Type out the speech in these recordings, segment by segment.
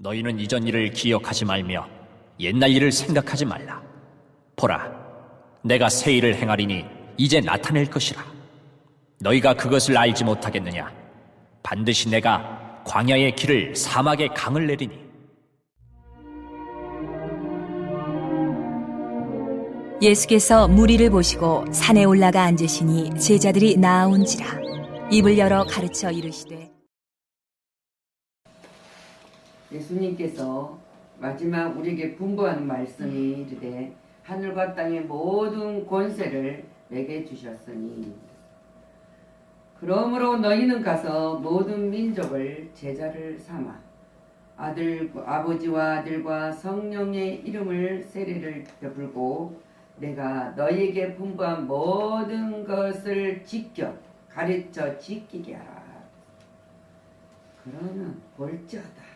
너희는 이전 일을 기억하지 말며 옛날 일을 생각하지 말라. 보라, 내가 새 일을 행하리니 이제 나타낼 것이라. 너희가 그것을 알지 못하겠느냐? 반드시 내가 광야의 길을 사막의 강을 내리니. 예수께서 무리를 보시고 산에 올라가 앉으시니 제자들이 나아온지라. 입을 열어 가르쳐 이르시되, 예수님께서 마지막 우리에게 분부하는 말씀이 이르되 하늘과 땅의 모든 권세를 내게 주셨으니 그러므로 너희는 가서 모든 민족을 제자를 삼아 아버지와 아들과 성령의 이름을 세례를 베풀고 내가 너희에게 분부한 모든 것을 지켜 가르쳐 지키게 하라. 그러면 볼지어다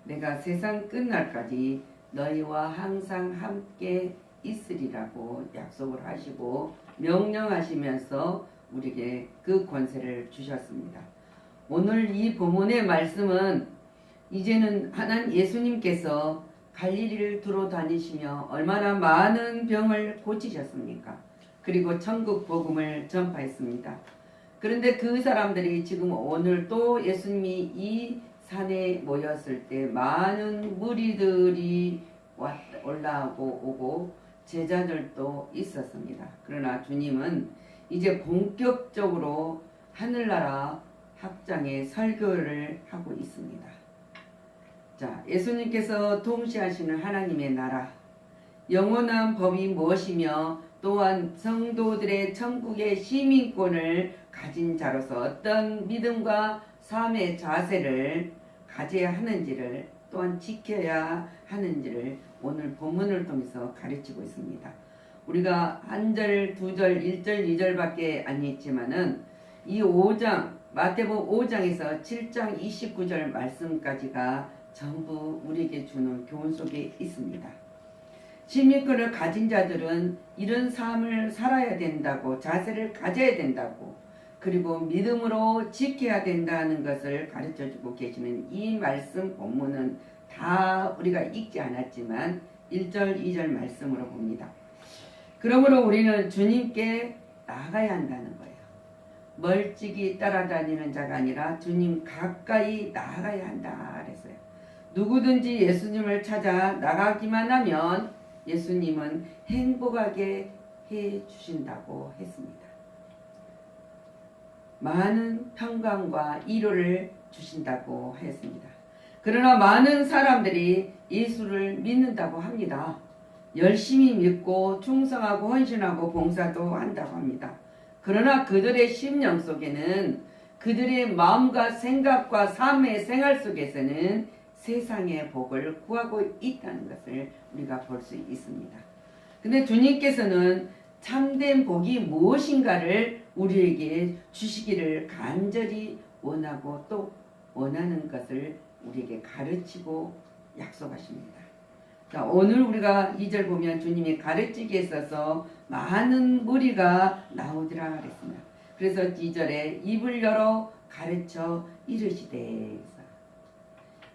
내가 세상 끝날까지 너희와 항상 함께 있으리라고 약속을 하시고 명령하시면서 우리에게 그 권세를 주셨습니다. 오늘 이 본문의 말씀은 이제는 하나님 예수님께서 갈릴리를 두루 다니시며 얼마나 많은 병을 고치셨습니까? 그리고 천국 복음을 전파했습니다. 그런데 그 사람들이 지금 오늘 또 예수님이 이 산에 모였을 때 많은 무리들이 올라오고 오고 제자들도 있었습니다. 그러나 주님은 이제 본격적으로 하늘나라 확장의 설교를 하고 있습니다. 자, 예수님께서 통치하시는 하나님의 나라, 영원한 법이 무엇이며 또한 성도들의 천국의 시민권을 가진 자로서 어떤 믿음과 삶의 자세를 가져야 하는지를 또한 지켜야 하는지를 오늘 본문을 통해서 가르치고 있습니다. 우리가 한 절, 두 절, 1절, 2절밖에 안 있지만은 이 5장, 마태복음 5장에서 7장 29절 말씀까지가 전부 우리에게 주는 교훈 속에 있습니다. 시민권을 가진 자들은 이런 삶을 살아야 된다고, 자세를 가져야 된다고, 그리고 믿음으로 지켜야 된다는 것을 가르쳐주고 계시는 이 말씀 본문은 다 우리가 읽지 않았지만 1절, 2절 말씀으로 봅니다. 그러므로 우리는 주님께 나가야 한다는 거예요. 멀찍이 따라다니는 자가 아니라 주님 가까이 나가야 한다 그랬어요. 누구든지 예수님을 찾아 나가기만 하면 예수님은 행복하게 해 주신다고 했습니다. 많은 평강과 위로를 주신다고 했습니다. 그러나 많은 사람들이 예수를 믿는다고 합니다. 열심히 믿고 충성하고 헌신하고 봉사도 한다고 합니다. 그러나 그들의 심령 속에는 그들의 마음과 생각과 삶의 생활 속에서는 세상의 복을 구하고 있다는 것을 우리가 볼 수 있습니다. 근데 주님께서는 참된 복이 무엇인가를 우리에게 주시기를 간절히 원하고 또 원하는 것을 우리에게 가르치고 약속하십니다. 자, 오늘 우리가 2절 보면 주님이 가르치기에 있어서 많은 무리가 나오더라 그랬습니다. 그래서 2절에 입을 열어 가르쳐 이르시되,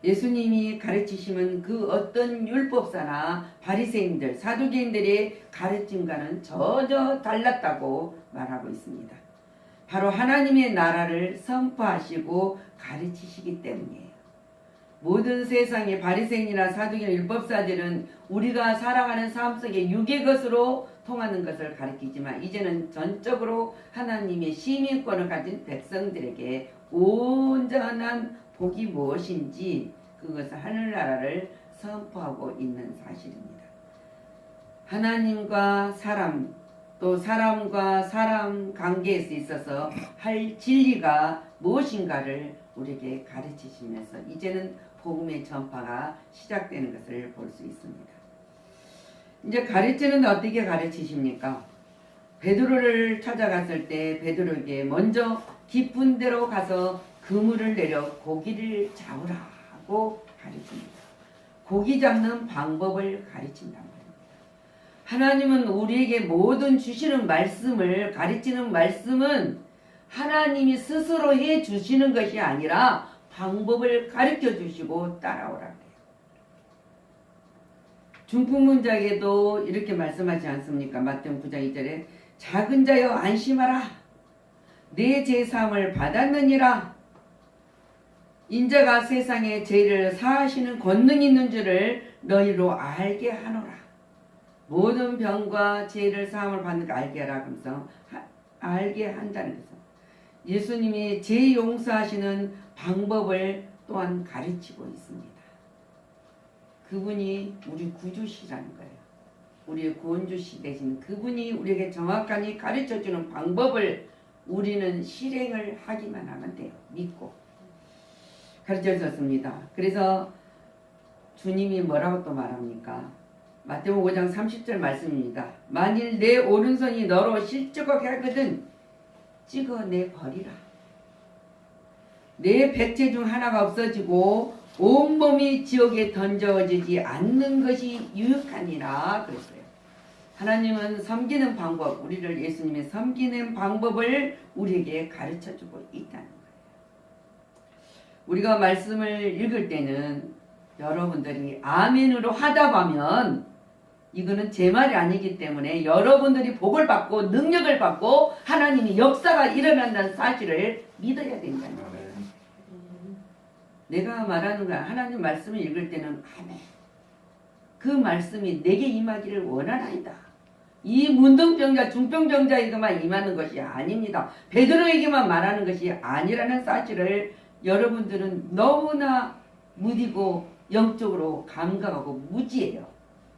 예수님이 가르치시면 그 어떤 율법사나 바리새인들, 사두개인들의 가르침과는 전혀 달랐다고 말하고 있습니다. 바로 하나님의 나라를 선포하시고 가르치시기 때문이에요. 모든 세상의 바리새인이나 사두개인 율법사들은 우리가 살아가는 삶 속에 육의 것으로 통하는 것을 가르치지만 이제는 전적으로 하나님의 시민권을 가진 백성들에게 온전한 복이 무엇인지 그것을 하늘나라를 선포하고 있는 사실입니다. 하나님과 사람 또 사람과 사람 관계에 있어서 할 진리가 무엇인가를 우리에게 가르치시면서 이제는 복음의 전파가 시작되는 것을 볼 수 있습니다. 이제 가르치는 어떻게 가르치십니까? 베드로를 찾아갔을 때 베드로에게 먼저 깊은 데로 가서 그물을 내려 고기를 잡으라고 가르칩니다. 고기 잡는 방법을 가르친단 말입니다. 하나님은 우리에게 모든 주시는 말씀을 가르치는 말씀은 하나님이 스스로 해 주시는 것이 아니라 방법을 가르쳐 주시고 따라오라 그래요. 중풍문자에게도 이렇게 말씀하지 않습니까? 마태복음 9장 2절에 작은 자여 안심하라. 내 제사함을 받았느니라. 인자가 세상에 죄를 사하시는 권능이 있는 줄을 너희로 알게 하노라. 모든 병과 죄를 사함을 받는 걸 알게 하라. 그러면서 알게 한다는 거죠. 예수님이 죄 용서하시는 방법을 또한 가르치고 있습니다. 그분이 우리 구주시라는 거예요. 우리의 구원주시 되신 그분이 우리에게 정확하게 가르쳐주는 방법을 우리는 실행을 하기만 하면 돼요. 믿고 가르쳐줬습니다. 그래서 주님이 뭐라고 또 말합니까? 마태복음 5장 30절 말씀입니다. 만일 내 오른손이 너로 실족하게 하거든 찍어내 버리라. 내 백체 중 하나가 없어지고 온몸이 지옥에 던져지지 않는 것이 유익하니라 그랬어요. 하나님은 섬기는 방법, 우리를 예수님의 섬기는 방법을 우리에게 가르쳐주고 있다는 거예요. 우리가 말씀을 읽을 때는 여러분들이 아멘으로 하다 보면 이거는 제 말이 아니기 때문에 여러분들이 복을 받고 능력을 받고 하나님이 역사가 일어난다는 사실을 믿어야 된다는 거예요. 내가 말하는 거야. 하나님 말씀을 읽을 때는 아멘. 그 말씀이 내게 임하기를 원하나이다. 이 문둥병자 중병병자에게만 임하는 것이 아닙니다. 베드로에게만 말하는 것이 아니라는 사실을 여러분들은 너무나 무디고 영적으로 감각하고 무지해요.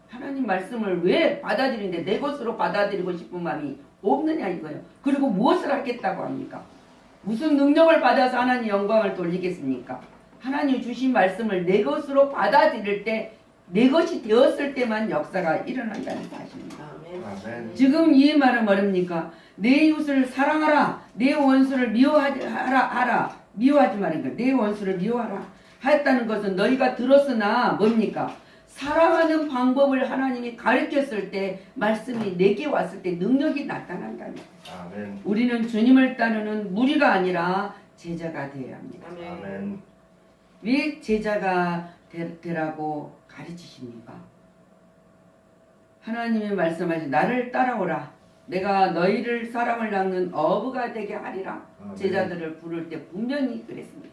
하나님 말씀을 왜 받아들이는데 내 것으로 받아들이고 싶은 마음이 없느냐 이거예요. 그리고 무엇을 하겠다고 합니까? 무슨 능력을 받아서 하나님 영광을 돌리겠습니까? 하나님 주신 말씀을 내 것으로 받아들일 때 내 것이 되었을 때만 역사가 일어난다는 사실입니다. 아멘. 지금 이 말은 뭐랍니까? 내 이웃을 사랑하라. 내 원수를 미워하지 말인가. 내 원수를 미워하라. 하였다는 것은 너희가 들었으나 뭡니까? 사랑하는 방법을 하나님이 가르쳤을 때 말씀이 내게 왔을 때 능력이 나타난다는 거예요. 아멘. 우리는 주님을 따르는 무리가 아니라 제자가 되어야 합니다. 아멘. 왜 제자가 되라고 가르치십니까? 하나님이 말씀하신 나를 따라오라. 내가 너희를 사람을 낚는 어부가 되게 하리라. 아멘. 제자들을 부를 때 분명히 그랬습니다.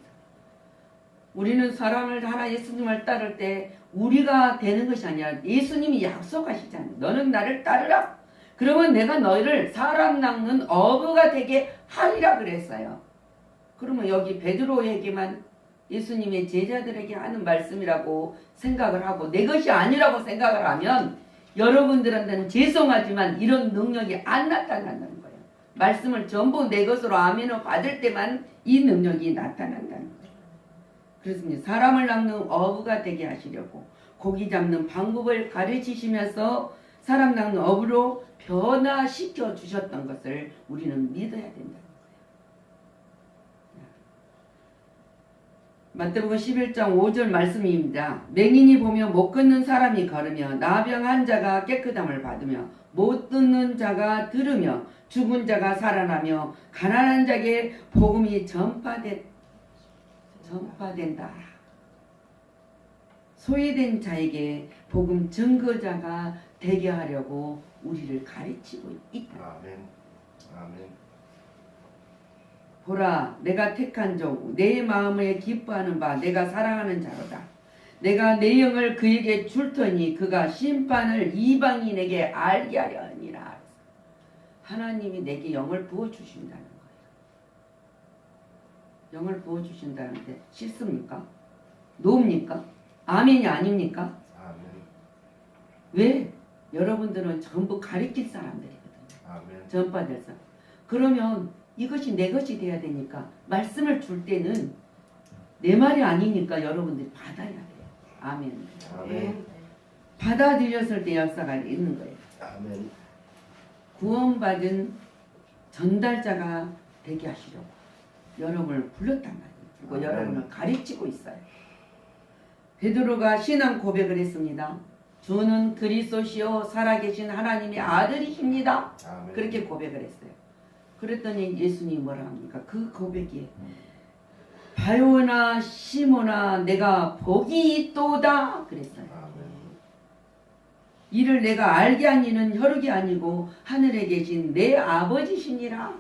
우리는 사람을 하나 예수님을 따를 때 우리가 되는 것이 아니라 예수님이 약속하시잖아요. 너는 나를 따르라. 그러면 내가 너희를 사람 낚는 어부가 되게 하리라 그랬어요. 그러면 여기 베드로에게만 예수님의 제자들에게 하는 말씀이라고 생각을 하고 내 것이 아니라고 생각을 하면 여러분들한테는 죄송하지만 이런 능력이 안 나타난다는 거예요. 말씀을 전부 내 것으로 아멘을 받을 때만 이 능력이 나타난다는 거예요. 그렇습니다. 사람을 낚는 어부가 되게 하시려고 고기 잡는 방법을 가르치시면서 사람 낚는 어부로 변화시켜 주셨던 것을 우리는 믿어야 된다. 마태복음 11장 5절 말씀입니다. 맹인이 보며 못 걷는 사람이 걸으며 나병 환자가 깨끗함을 받으며 못 듣는 자가 들으며 죽은 자가 살아나며 가난한 자에게 복음이 전파된다. 소외된 자에게 복음 증거자가 되게 하려고 우리를 가르치고 있다. 아멘. 아멘. 보라 내가 택한 종 내 마음에 기뻐하는 바 내가 사랑하는 자로다. 내가 내 영을 그에게 줄 터니 그가 심판을 이방인에게 알게 하려 하니라. 하나님이 내게 영을 부어주신다는 거예요. 영을 부어주신다는데 싫습니까? 노입니까? 아멘이 아닙니까? 아멘. 왜? 여러분들은 전부 가르칠 사람들이거든요. 아멘. 전파될 사람. 그러면 이것이 내 것이 돼야 되니까 말씀을 줄 때는 내 말이 아니니까 여러분들이 받아야 돼요. 아멘. 아멘. 받아들였을 때 역사가 있는 거예요. 아멘. 구원받은 전달자가 되게 하시려고 여러분을 불렀단 말이에요. 그리고 아멘. 여러분을 가르치고 있어요. 베드로가 신앙 고백을 했습니다. 주는 그리스도시요 살아계신 하나님의 아들이십니다. 아멘. 그렇게 고백을 했어요. 그랬더니 예수님이 뭐라 합니까? 그 고백이 바요나 시모나 내가 복이 있도다 그랬어요. 아멘. 이를 내가 알게 하니는 혈육이 아니고 하늘에 계신 내 아버지시니라.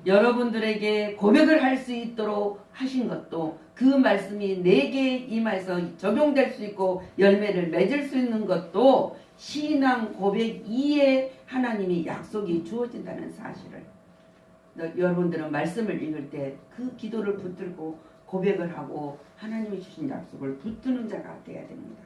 여러분들에게 고백을 할 수 있도록 하신 것도 그 말씀이 내게 임해서 적용될 수 있고 열매를 맺을 수 있는 것도 신앙 고백 이에 하나님이 약속이 주어진다는 사실을 여러분들은 말씀을 읽을 때 그 기도를 붙들고 고백을 하고 하나님이 주신 약속을 붙드는 자가 되어야 됩니다.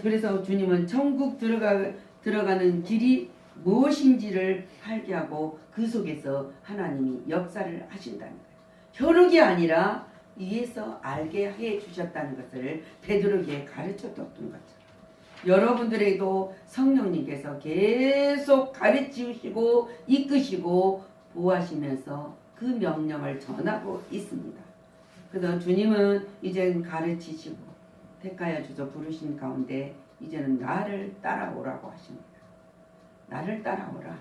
그래서 주님은 천국 들어가는 길이 무엇인지를 알게 하고 그 속에서 하나님이 역사를 하신다는 거예요. 혈육이 아니라 위에서 알게 해 주셨다는 것을 베드로에게 가르쳐줬던 것처럼 여러분들에게도 성령님께서 계속 가르치시고 이끄시고 보호하시면서 그 명령을 전하고 있습니다. 그래서 주님은 이젠 가르치시고 택하여 주셔 부르신 가운데 이제는 나를 따라오라고 하십니다. 나를 따라오라.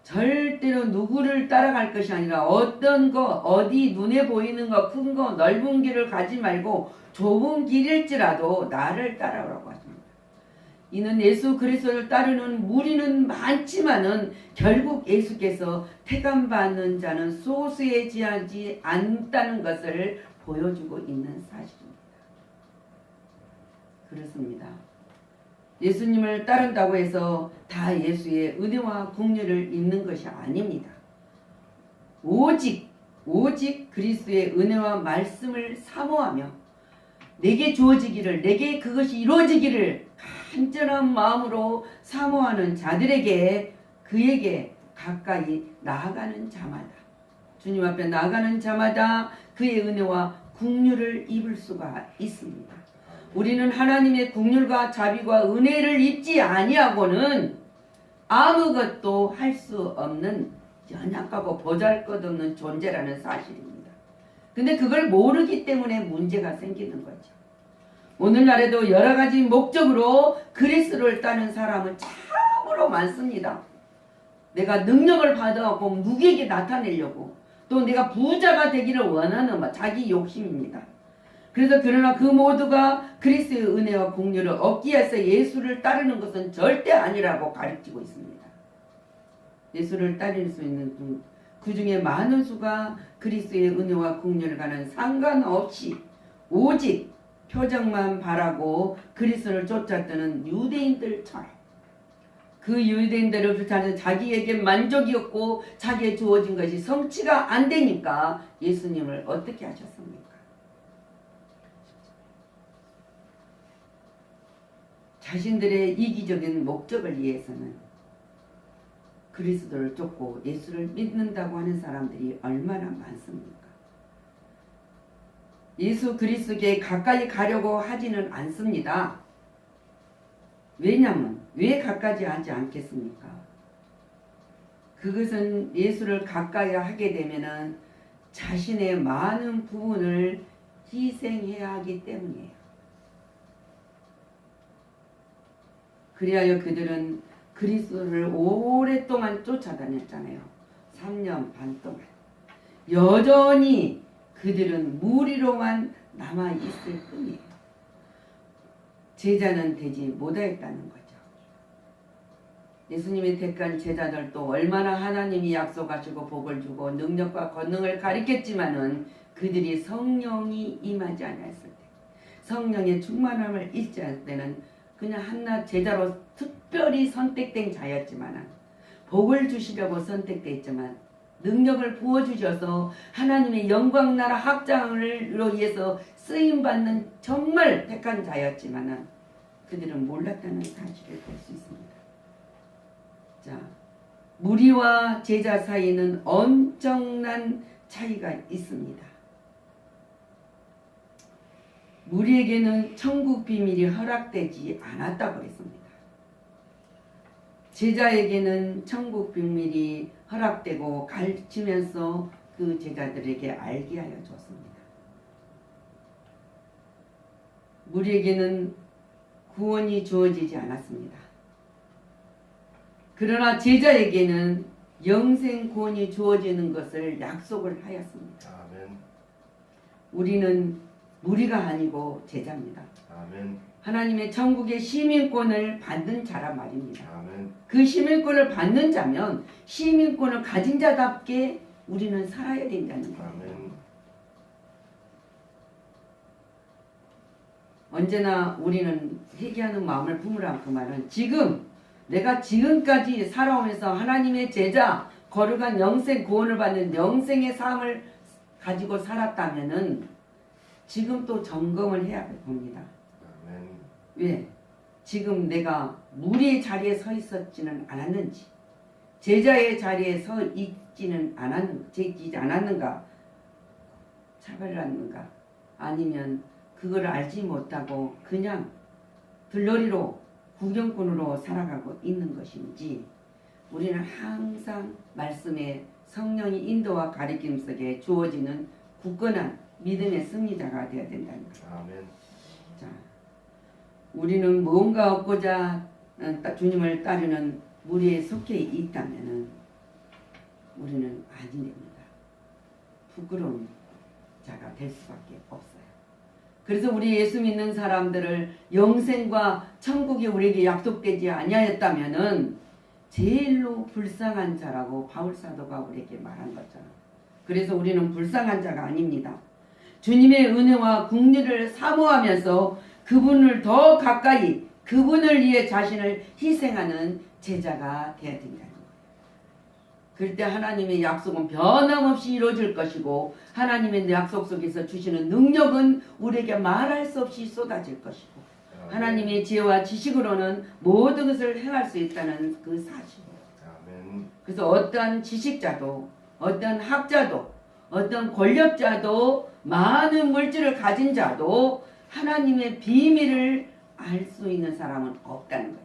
절대로 누구를 따라갈 것이 아니라 어떤 거 어디 눈에 보이는 거 큰 거 넓은 길을 가지 말고 좁은 길일지라도 나를 따라오라고 하십니다. 이는 예수 그리스도를 따르는 무리는 많지만은 결국 예수께서 택함받는 자는 소수에 지하지 않다는 것을 보여주고 있는 사실입니다. 그렇습니다. 예수님을 따른다고 해서 다 예수의 은혜와 긍휼을 입는 것이 아닙니다. 오직 그리스도의 은혜와 말씀을 사모하며 내게 주어지기를 내게 그것이 이루어지기를 간절한 마음으로 사모하는 자들에게 그에게 가까이 나아가는 자마다 주님 앞에 나아가는 자마다 그의 은혜와 긍휼을 입을 수가 있습니다. 우리는 하나님의 긍휼과 자비와 은혜를 입지 아니하고는 아무것도 할 수 없는 연약하고 보잘것없는 존재라는 사실입니다. 근데 그걸 모르기 때문에 문제가 생기는 거죠. 오늘날에도 여러 가지 목적으로 그리스도를 따는 사람은 참으로 많습니다. 내가 능력을 받아갖고 누구에게 나타내려고 또 내가 부자가 되기를 원하는 자기 욕심입니다. 그래서 그러나 그 모두가 그리스도의 은혜와 긍휼을 얻기 위해서 예수를 따르는 것은 절대 아니라고 가르치고 있습니다. 예수를 따를 수 있는 그 중에 많은 수가 그리스도의 은혜와 긍휼을 가는 상관없이 오직 표적만 바라고 그리스도를 쫓았던 유대인들처럼 그 유대인들을 쫓아서 자기에게 만족이 없고 자기에 주어진 것이 성취가 안 되니까 예수님을 어떻게 하셨습니까? 자신들의 이기적인 목적을 위해서는 그리스도를 쫓고 예수를 믿는다고 하는 사람들이 얼마나 많습니까? 예수 그리스도께 가까이 가려고 하지는 않습니다. 왜냐하면 왜 가까이 하지 않겠습니까? 그것은 예수를 가까이 하게 되면은 자신의 많은 부분을 희생해야 하기 때문이에요. 그리하여 그들은 그리스도를 오랫동안 쫓아다녔잖아요. 3년 반 동안. 여전히 그들은 무리로만 남아있을 뿐이에요. 제자는 되지 못하였다는 거죠. 예수님이 택한 제자들도 얼마나 하나님이 약속하시고 복을 주고 능력과 권능을 가리켰지만은 그들이 성령이 임하지 않았을 때 성령의 충만함을 잊지 않을 때는 그냥 한낱 제자로 특별히 선택된 자였지만 복을 주시려고 선택됐지만 능력을 부어주셔서 하나님의 영광나라 확장을 위해서 쓰임받는 정말 택한 자였지만 그들은 몰랐다는 사실을 볼 수 있습니다. 자, 무리와 제자 사이에는 엄청난 차이가 있습니다. 무리에게는 천국 비밀이 허락되지 않았다고 했습니다. 제자에게는 천국 비밀이 허락되고 가르치면서 그 제자들에게 알게 하여 줬습니다. 무리에게는 구원이 주어지지 않았습니다. 그러나 제자에게는 영생 구원이 주어지는 것을 약속을 하였습니다. 아멘. 우리는 무리가 아니고 제자입니다. 아멘. 하나님의 천국의 시민권을 받는 자란 말입니다. 아멘. 그 시민권을 받는 자면 시민권을 가진 자답게 우리는 살아야 된다는 거예요. 아멘. 언제나 우리는 회개하는 마음을 품으라 그 말은 지금 내가 지금까지 살아오면서 하나님의 제자 거룩한 영생 구원을 받는 영생의 삶을 가지고 살았다면은 지금 또 점검을 해야 봅니다. 아멘. 왜? 지금 내가 무리의 자리에 서 있었지는 않았는지 제자의 자리에 서 있지는 않았는가 차별을 하는가 아니면 그걸 알지 못하고 그냥 들러리로 구경꾼으로 살아가고 있는 것인지 우리는 항상 말씀에 성령이 인도와 가리킴 속에 주어지는 굳건한 믿음의 승리자가 되어야 된다는 거예요. 아멘. 자, 우리는 무언가 얻고자 주님을 따르는 무리에 속해 있다면은 우리는 아닙니다. 부끄러운 자가 될 수밖에 없어요. 그래서 우리 예수 믿는 사람들을 영생과 천국이 우리에게 약속되지 아니하였다면은 제일로 불쌍한 자라고 바울 사도가 우리에게 말한 것처럼 그래서 우리는 불쌍한 자가 아닙니다. 주님의 은혜와 긍휼을 사모하면서 그분을 더 가까이 그분을 위해 자신을 희생하는 제자가 되어야 된다는 거예요. 그럴 때 하나님의 약속은 변함없이 이루어질 것이고 하나님의 약속 속에서 주시는 능력은 우리에게 말할 수 없이 쏟아질 것이고 하나님의 지혜와 지식으로는 모든 것을 행할 수 있다는 그 사실. 아멘. 그래서 어떤 지식자도 어떤 학자도 어떤 권력자도 많은 물질을 가진 자도 하나님의 비밀을 알 수 있는 사람은 없다는 거예요.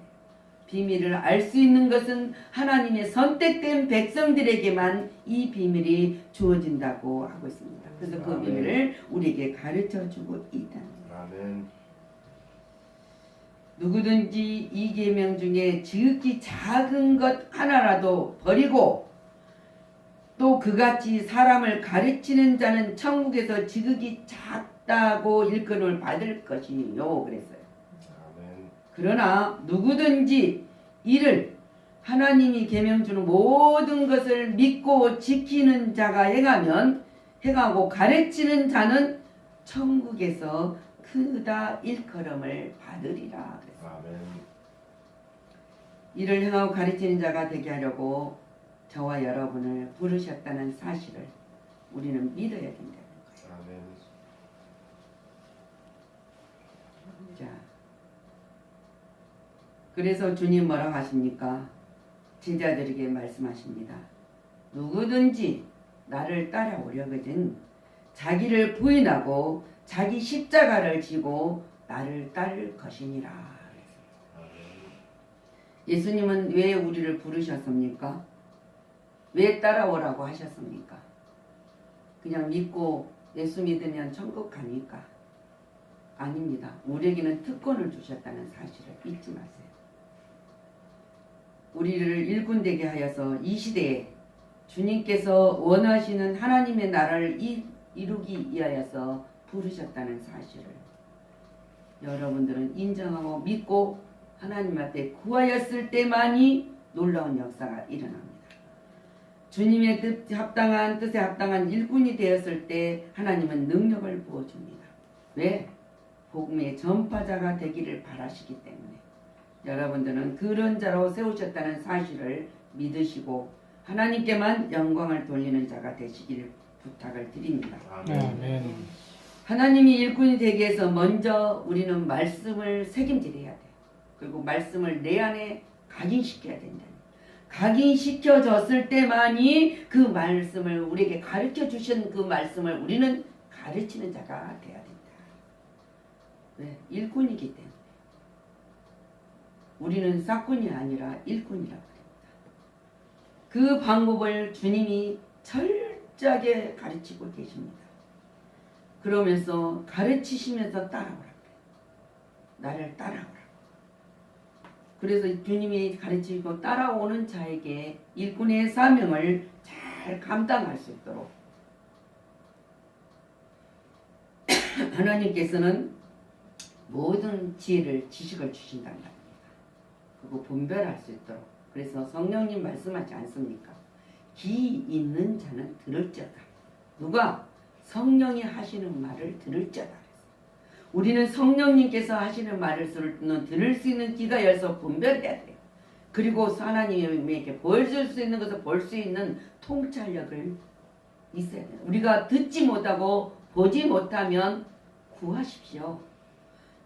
비밀을 알 수 있는 것은 하나님의 선택된 백성들에게만 이 비밀이 주어진다고 하고 있습니다. 그래서 그 아멘. 비밀을 우리에게 가르쳐주고 있다는 거예요. 아멘. 누구든지 이 계명 중에 지극히 작은 것 하나라도 버리고 또 그같이 사람을 가르치는 자는 천국에서 지극히 작다고 일컬음을 받을 것이요 그랬어요. 아멘. 그러나 누구든지 이를 하나님이 계명 주는 모든 것을 믿고 지키는 자가 행하고 가르치는 자는 천국에서 크다 일컬음을 받으리라. 아멘. 이를 행하고 가르치는 자가 되게 하려고 저와 여러분을 부르셨다는 사실을 우리는 믿어야 된다는 거예요. 아멘. 자, 그래서 주님 뭐라고 하십니까? 제자들에게 말씀하십니다. 누구든지 나를 따라오려거든 자기를 부인하고 자기 십자가를 지고 나를 따를 것이니라. 아멘. 예수님은 왜 우리를 부르셨습니까? 왜 따라오라고 하셨습니까? 그냥 믿고 예수 믿으면 천국 가니까? 아닙니다. 우리에게는 특권을 주셨다는 사실을 잊지 마세요. 우리를 일꾼되게 하여서 이 시대에 주님께서 원하시는 하나님의 나라를 이루기 위하여서 부르셨다는 사실을 여러분들은 인정하고 믿고 하나님 앞에 구하였을 때만이 놀라운 역사가 일어납니다. 주님의 뜻에 합당한 일꾼이 되었을 때 하나님은 능력을 부어줍니다. 왜? 복음의 전파자가 되기를 바라시기 때문에 여러분들은 그런 자로 세우셨다는 사실을 믿으시고 하나님께만 영광을 돌리는 자가 되시기를 부탁을 드립니다. 아멘. 하나님이 일꾼이 되기 위해서 먼저 우리는 말씀을 책임질해야 돼요. 그리고 말씀을 내 안에 각인시켜야 된다. 각인시켜졌을 때만이 그 말씀을 우리에게 가르쳐 주신 그 말씀을 우리는 가르치는 자가 돼야 된다. 왜? 일꾼이기 때문에. 우리는 싹꾼이 아니라 일꾼이라고 합니다. 그 방법을 주님이 철저하게 가르치고 계십니다. 그러면서 가르치시면서 따라오라. 나를 따라오라. 그래서 주님이 가르치고 따라오는 자에게 일꾼의 사명을 잘 감당할 수 있도록 하나님께서는 모든 지혜를 지식을 주신단 말입니다. 그거 분별할 수 있도록. 그래서 성령님 말씀하지 않습니까? 귀 있는 자는 들을지어다. 누가? 성령이 하시는 말을 들을지어다. 우리는 성령님께서 하시는 말을 들을 수 있는 귀가 열서 분별해야 돼요. 그리고 하나님에게 보여줄 수 있는 것을 볼 수 있는 통찰력을 있어야 돼요. 우리가 듣지 못하고 보지 못하면 구하십시오.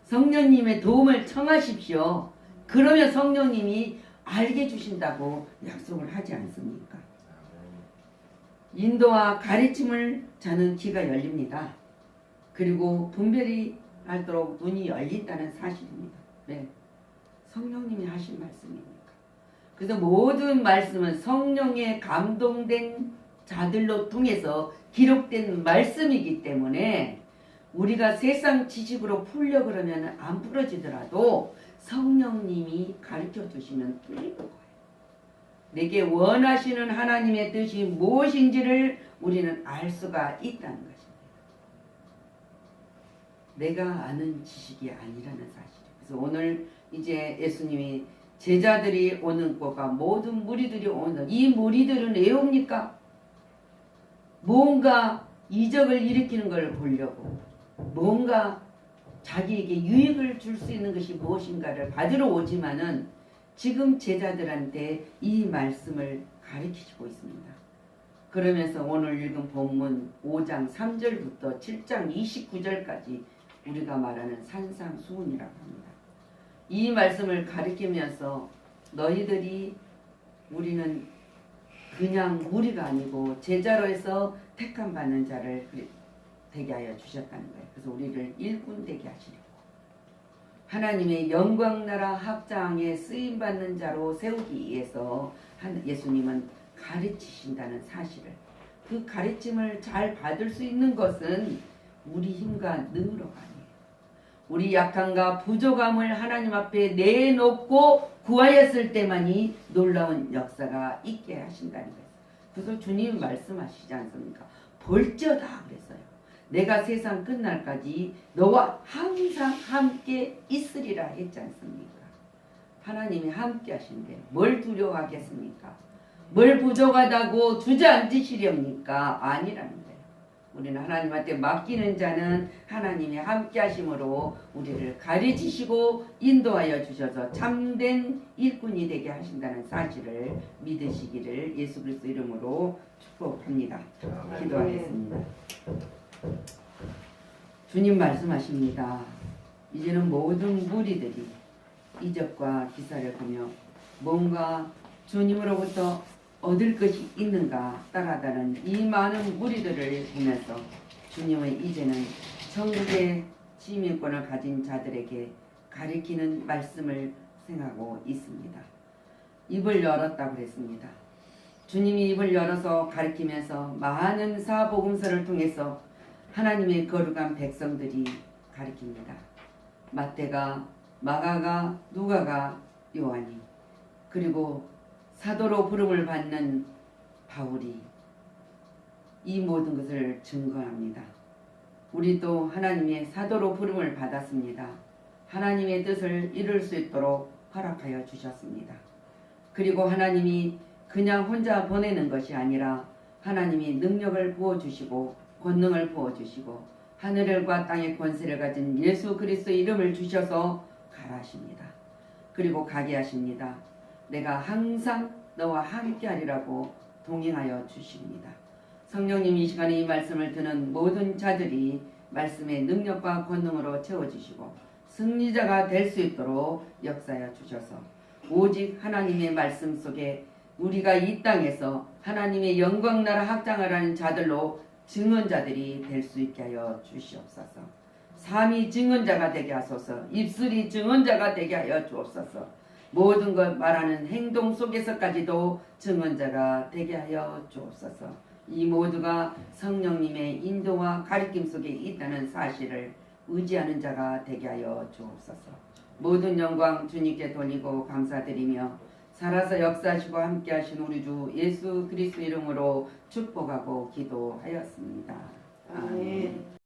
성령님의 도움을 청하십시오. 그러면 성령님이 알게 주신다고 약속을 하지 않습니까? 인도와 가르침을 자는 귀가 열립니다. 그리고 분별이 알도록 눈이 열린다는 사실입니다. 네, 성령님이 하신 말씀입니까? 그래서 모든 말씀은 성령에 감동된 자들로 통해서 기록된 말씀이기 때문에 우리가 세상 지식으로 풀려 그러면 안 풀어지더라도 성령님이 가르쳐 주시면 풀리는 거예요. 내게 원하시는 하나님의 뜻이 무엇인지를 우리는 알 수가 있다는 것입니다. 내가 아는 지식이 아니라는 사실이에요. 그래서 오늘 이제 예수님이 제자들이 오는 곳과 모든 무리들이 오는 이 무리들은 왜 옵니까? 뭔가 이적을 일으키는 걸 보려고 뭔가 자기에게 유익을 줄 수 있는 것이 무엇인가를 받으러 오지만은 지금 제자들한테 이 말씀을 가르치고 있습니다. 그러면서 오늘 읽은 본문 5장 3절부터 7장 29절까지 우리가 말하는 산상수훈이라고 합니다. 이 말씀을 가르치면서 너희들이 우리는 그냥 무리가 아니고 제자로 해서 택함 받는 자를 되게 하여 주셨다는 거예요. 그래서 우리를 일꾼 되게 하시려고 하나님의 영광나라 합장에 쓰임받는 자로 세우기 위해서 예수님은 가르치신다는 사실을, 그 가르침을 잘 받을 수 있는 것은 우리 힘과 능으로가 아니에요. 우리 약함과 부족함을 하나님 앞에 내놓고 구하였을 때만이 놀라운 역사가 있게 하신다는 거예요. 그래서 주님 말씀하시지 않습니까? 볼지어다 그랬어요. 내가 세상 끝날까지 너와 항상 함께 있으리라 했지 않습니까? 하나님이 함께 하신대. 뭘 두려워하겠습니까? 뭘 부족하다고 주저앉으시렵니까? 아니라는 거예요. 우리는 하나님한테 맡기는 자는 하나님이 함께 하심으로 우리를 가르치시고 인도하여 주셔서 참된 일꾼이 되게 하신다는 사실을 믿으시기를 예수 그리스도 이름으로 축복합니다. 기도하겠습니다. 주님 말씀하십니다. 이제는 모든 무리들이 이적과 기사를 보며 뭔가 주님으로부터 얻을 것이 있는가 따라다는 이 많은 무리들을 보면서 주님은 이제는 천국의 시민권을 가진 자들에게 가리키는 말씀을 생각하고 있습니다. 입을 열었다고 그랬습니다. 주님이 입을 열어서 가리키면서 많은 사복음서를 통해서 하나님의 거룩한 백성들이 가리킵니다. 마태가, 마가가, 누가가, 요한이, 그리고 사도로 부름을 받는 바울이 이 모든 것을 증거합니다. 우리도 하나님의 사도로 부름을 받았습니다. 하나님의 뜻을 이룰 수 있도록 허락하여 주셨습니다. 그리고 하나님이 그냥 혼자 보내는 것이 아니라 하나님이 능력을 부어주시고 권능을 부어주시고 하늘과 땅의 권세를 가진 예수 그리스도의 이름을 주셔서 가라 하십니다. 그리고 가게 하십니다. 내가 항상 너와 함께 하리라고 동행하여 주십니다. 성령님 이 시간에 이 말씀을 듣는 모든 자들이 말씀의 능력과 권능으로 채워주시고 승리자가 될 수 있도록 역사하여 주셔서 오직 하나님의 말씀 속에 우리가 이 땅에서 하나님의 영광나라 확장을 하는 자들로 증언자들이 될 수 있게 하여 주시옵소서. 삶이 증언자가 되게 하소서. 입술이 증언자가 되게 하여 주옵소서. 모든 것 말하는 행동 속에서까지도 증언자가 되게 하여 주옵소서. 이 모두가 성령님의 인도와 가르침 속에 있다는 사실을 의지하는 자가 되게 하여 주옵소서. 모든 영광 주님께 돌리고 감사드리며 살아서 역사하시고 함께하신 우리 주 예수 그리스도 이름으로 축복하고 기도하였습니다. 아멘.